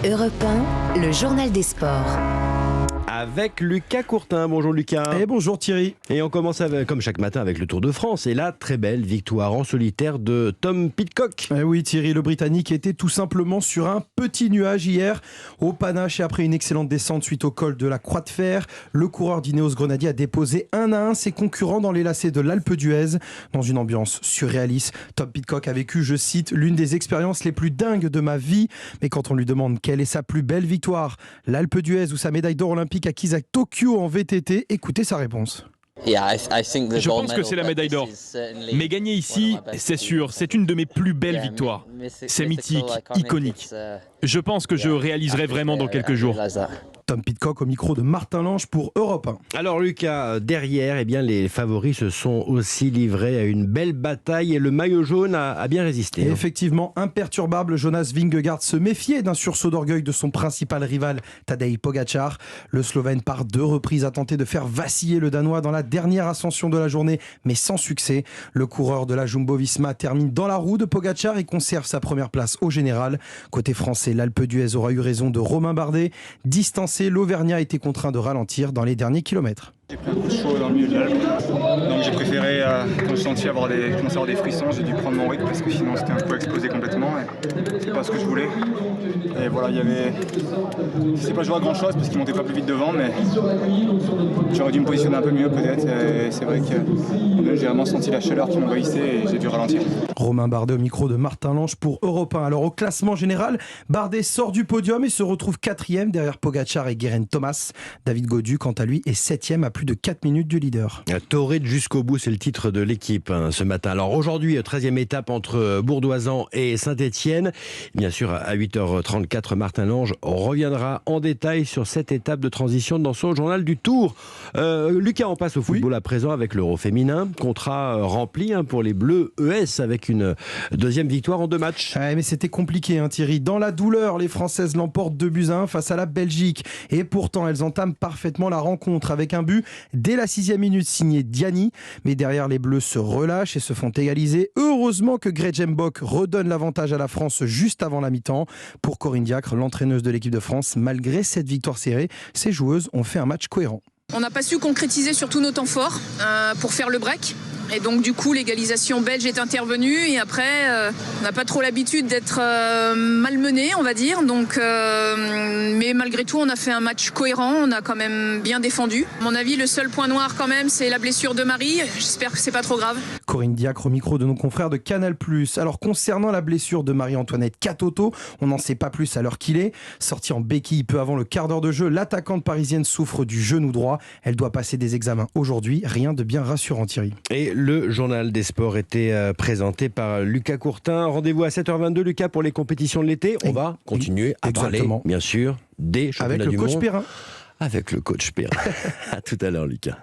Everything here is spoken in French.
Europe 1, le journal des sports. Avec Lucas Courtin. Bonjour Lucas. Et bonjour Thierry. Et on commence comme chaque matin avec le Tour de France et la très belle victoire en solitaire de Tom Pidcock. Oui Thierry, le Britannique était tout simplement sur un petit nuage hier au Panache et après une excellente descente suite au col de la Croix de Fer, le coureur d'Ineos Grenadier a déposé 1 à 1 ses concurrents dans les lacets de l'Alpe d'Huez. Dans une ambiance surréaliste, Tom Pidcock a vécu, je cite, l'une des expériences les plus dingues de ma vie. Mais quand on lui demande quelle est sa plus belle victoire, l'Alpe d'Huez ou sa médaille d'or olympique acquise à Tokyo en VTT, écoutez sa réponse. Je pense que c'est la médaille d'or. Mais gagner ici, c'est sûr, c'est une de mes plus belles victoires. C'est mythique, iconique. Je pense que je réaliserai vraiment dans quelques jours. Tom Pidcock au micro de Martin Lange pour Europe 1. Alors Lucas, derrière, les favoris se sont aussi livrés à une belle bataille et le maillot jaune a bien résisté. Effectivement, imperturbable, Jonas Vingegaard se méfiait d'un sursaut d'orgueil de son principal rival, Tadej Pogačar. Le Slovène, par 2 reprises, a tenté de faire vaciller le Danois dans la dernière ascension de la journée, mais sans succès. Le coureur de la Jumbo-Visma termine dans la roue de Pogačar et conserve sa première place au général. Côté français, l'Alpe d'Huez aura eu raison de Romain Bardet. Distancé, l'Auvergnat a été contraint de ralentir dans les derniers kilomètres. J'ai pris un coup de chaud dans le milieu de l'Alpe, donc j'ai préféré, quand je sentis commencer à avoir des frissons, j'ai dû prendre mon rythme parce que sinon c'était un coup explosé complètement et c'est pas ce que je voulais. Et voilà, c'est pas joué à grand chose parce qu'il montait pas plus vite devant, mais j'aurais dû me positionner un peu mieux peut-être. Et c'est vrai que j'ai vraiment senti la chaleur qui m'envahissait et j'ai dû ralentir. Romain Bardet au micro de Martin Lange pour Europe 1. Alors au classement général, Bardet sort du podium et se retrouve 4e derrière Pogačar et Geraint Thomas. David Gaudu, quant à lui, est 7e à plus de 4 minutes du leader. Toré jusqu'au bout, c'est le titre de l'équipe ce matin. Alors aujourd'hui, 13e étape entre Bourdoisan et Saint-Étienne. Bien sûr, à 8h34, Martin Lange reviendra en détail sur cette étape de transition dans son journal du Tour. Lucas, on passe au football à présent avec l'Euro féminin. Contrat rempli pour les Bleus ES avec une 2e victoire en 2 matchs. Mais c'était compliqué Thierry. Dans la douleur, les Françaises l'emportent 2-1 face à la Belgique. Et pourtant, elles entament parfaitement la rencontre avec un but dès la 6e minute signé Diani. Mais derrière, les Bleus se relâchent et se font égaliser. Heureusement que Gretchen Bock redonne l'avantage à la France juste avant la mi-temps. Pour Corinne Diacre, l'entraîneuse de l'équipe de France, malgré cette victoire serrée, ses joueuses ont fait un match cohérent. On n'a pas su concrétiser sur tous nos temps forts pour faire le break. Et donc du coup l'égalisation belge est intervenue et après on n'a pas trop l'habitude d'être malmené on va dire donc mais malgré tout on a fait un match cohérent, on a quand même bien défendu. À mon avis le seul point noir quand même c'est la blessure de Marie, j'espère que c'est pas trop grave. Corinne Diacre au micro de nos confrères de Canal+. Alors concernant la blessure de Marie-Antoinette Catoto, on n'en sait pas plus à l'heure qu'il est. Sortie en béquille peu avant le quart d'heure de jeu, l'attaquante parisienne souffre du genou droit. Elle doit passer des examens aujourd'hui, rien de bien rassurant Thierry. Et le journal des sports était présenté par Lucas Courtin. Rendez-vous à 7h22 Lucas pour les compétitions de l'été. On va continuer à parler bien sûr des championnats du monde. Avec le coach Perrin. Avec le coach Perrin. À tout à l'heure Lucas.